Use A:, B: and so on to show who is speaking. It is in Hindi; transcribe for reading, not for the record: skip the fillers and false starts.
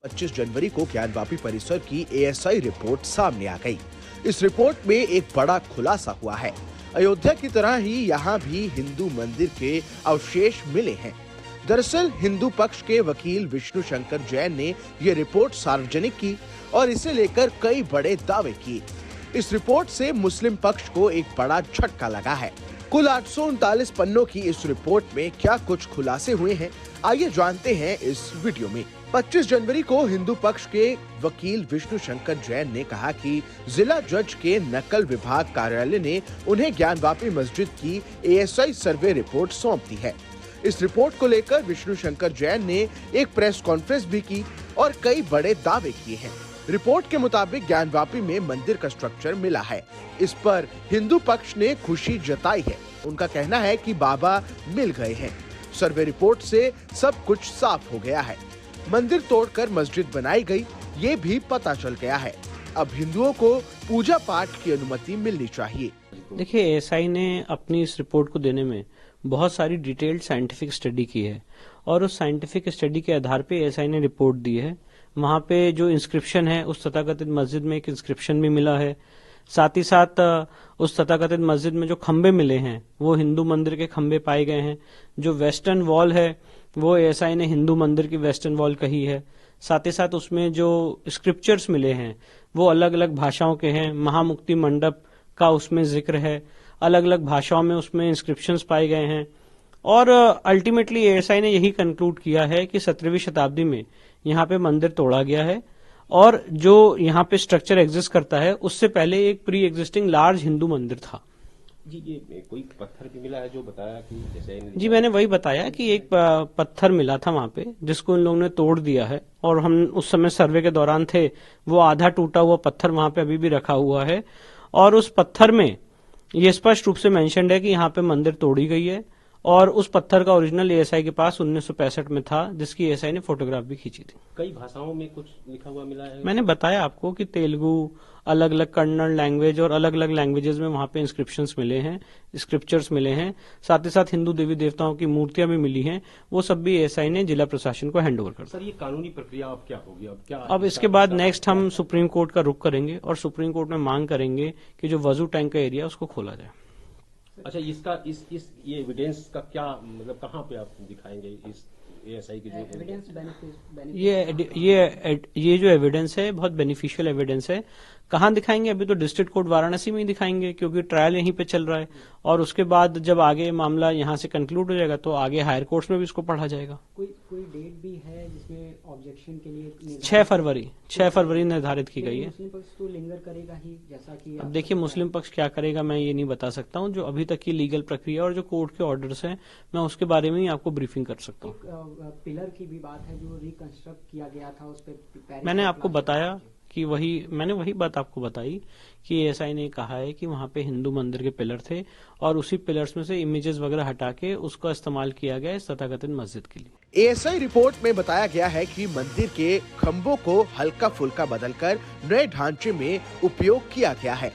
A: 25 जनवरी को ज्ञानवापी परिसर की एएसआई रिपोर्ट सामने आ गई। इस रिपोर्ट में एक बड़ा खुलासा हुआ है। अयोध्या की तरह ही यहाँ भी हिंदू मंदिर के अवशेष मिले हैं। दरअसल हिंदू पक्ष के वकील विष्णु शंकर जैन ने ये रिपोर्ट सार्वजनिक की और इसे लेकर कई बड़े दावे किए। इस रिपोर्ट से मुस्लिम पक्ष को एक बड़ा झटका लगा है। कुल 839 पन्नों की इस रिपोर्ट में क्या कुछ खुलासे हुए हैं, आइए जानते हैं इस वीडियो में। 25 जनवरी को हिंदू पक्ष के वकील विष्णु शंकर जैन ने कहा कि जिला जज के नकल विभाग कार्यालय ने उन्हें ज्ञानवापी मस्जिद की एएसआई सर्वे रिपोर्ट सौंप दी है। इस रिपोर्ट को लेकर विष्णु शंकर जैन ने एक प्रेस कॉन्फ्रेंस भी की और कई बड़े दावे किए हैं। रिपोर्ट के मुताबिक ज्ञानवापी में मंदिर का स्ट्रक्चर मिला है। इस पर हिंदू पक्ष ने खुशी जताई है। उनका कहना है कि बाबा मिल गए हैं। सर्वे रिपोर्ट से सब कुछ साफ हो गया है। मंदिर तोड़कर मस्जिद बनाई गई, ये भी पता चल गया है। अब हिंदुओं को पूजा पाठ की अनुमति मिलनी चाहिए।
B: देखिए, एएसआई ने अपनी इस रिपोर्ट को देने में बहुत सारी डिटेल्ड साइंटिफिक स्टडी की है और उस साइंटिफिक स्टडी के आधार पे एएसआई ने रिपोर्ट दी है। वहाँ पे जो इंस्क्रिप्शन है, उस तथाकथित मस्जिद में एक इंस्क्रिप्शन भी मिला है। साथ ही साथ उस तथाकथित मस्जिद में जो खंबे मिले हैं वो हिंदू मंदिर के खंबे पाए गए हैं। जो वेस्टर्न वॉल है वो एएसआई ने हिंदू मंदिर की वेस्टर्न वॉल कही है। साथ ही साथ उसमें जो स्क्रिप्चर्स मिले हैं वो अलग अलग भाषाओं के हैं। महामुक्ति मंडप का उसमें जिक्र है, अलग अलग भाषाओं में उसमें इंस्क्रिप्शंस पाए गए हैं। और अल्टीमेटली एएसआई ने यही कंक्लूड किया है कि 17वीं शताब्दी में यहाँ पे मंदिर तोड़ा गया है और जो यहाँ पे स्ट्रक्चर एग्जिस्ट करता है उससे पहले एक प्री एग्जिस्टिंग लार्ज हिंदू मंदिर था।
C: जी, ये कोई पत्थर भी मिला है जो बताया कि जैसे
B: जी, मैंने वही बताया कि एक पत्थर मिला था वहाँ पे जिसको इन लोगों ने तोड़ दिया है और हम उस समय सर्वे के दौरान थे। वो आधा टूटा हुआ पत्थर वहाँ पे अभी भी रखा हुआ है और उस पत्थर में ये स्पष्ट रूप से मेंशन्ड है कि यहाँ पे मंदिर तोड़ी गई है और उस पत्थर का ओरिजिनल एएसआई के पास 1965 में था, जिसकी एएसआई ने फोटोग्राफ भी खींची थी।
C: कई भाषाओं में कुछ लिखा हुआ मिला है।
B: मैंने बताया आपको कि तेलुगु, अलग अलग कन्नड़ लैंग्वेज और अलग अलग लैंग्वेजेस में वहाँ पे इंस्क्रिप्शंस मिले हैं, स्क्रिप्चर्स मिले हैं। साथ ही साथ हिंदू देवी देवताओं की मूर्तियां भी मिली हैं। वो सब भी एएसआई ने जिला प्रशासन को हैंड ओवर कर दिया।
C: सर, ये कानूनी प्रक्रिया अब क्या होगी?
B: अब इसके बाद नेक्स्ट हम सुप्रीम कोर्ट का रुख करेंगे और सुप्रीम कोर्ट में मांग करेंगे कि जो वजू टैंक का एरिया उसको खोला जाए।
C: अच्छा, इसका ये एविडेंस का क्या मतलब, कहाँ पे आप दिखाएंगे इस एएसआई की जो एविडेंस?
B: ये जो एविडेंस है बहुत बेनिफिशियल एविडेंस है। कहाँ दिखाएंगे? अभी तो डिस्ट्रिक्ट कोर्ट वाराणसी में ही दिखाएंगे क्योंकि ट्रायल यहीं पे चल रहा है और उसके बाद जब आगे मामला यहाँ से कंक्लूड हो जाएगा तो आगे हायर कोर्ट्स में भी इसको पढ़ा जाएगा।
D: कोई डेट भी है जिसमें ऑब्जेक्शन के लिए?
B: 6 फरवरी निर्धारित की गई है।
D: मुस्लिम पक्ष तो लिंगर करेगा ही, जैसा कि
B: अब देखिए मुस्लिम पक्ष क्या करेगा मैं ये नहीं बता सकता हूँ। जो अभी तक की लीगल प्रक्रिया और जो कोर्ट के ऑर्डर्स हैं मैं उसके बारे में ही आपको ब्रीफिंग कर सकता हूँ।
D: पिलर की भी बात है जो रिकंस्ट्रक्ट किया गया था, उस पर
B: मैंने आपको बताया कि मैंने वही बात आपको बताई कि एएसआई ने कहा है कि वहाँ पे हिंदू मंदिर के पिलर थे और उसी पिलर्स में से इमेजेस वगैरह हटा के उसका इस्तेमाल किया गया इस तथाकथित मस्जिद के लिए।
A: एएसआई रिपोर्ट में बताया गया है कि मंदिर के खंभों को हल्का फुल्का बदलकर नए ढांचे में उपयोग किया गया है।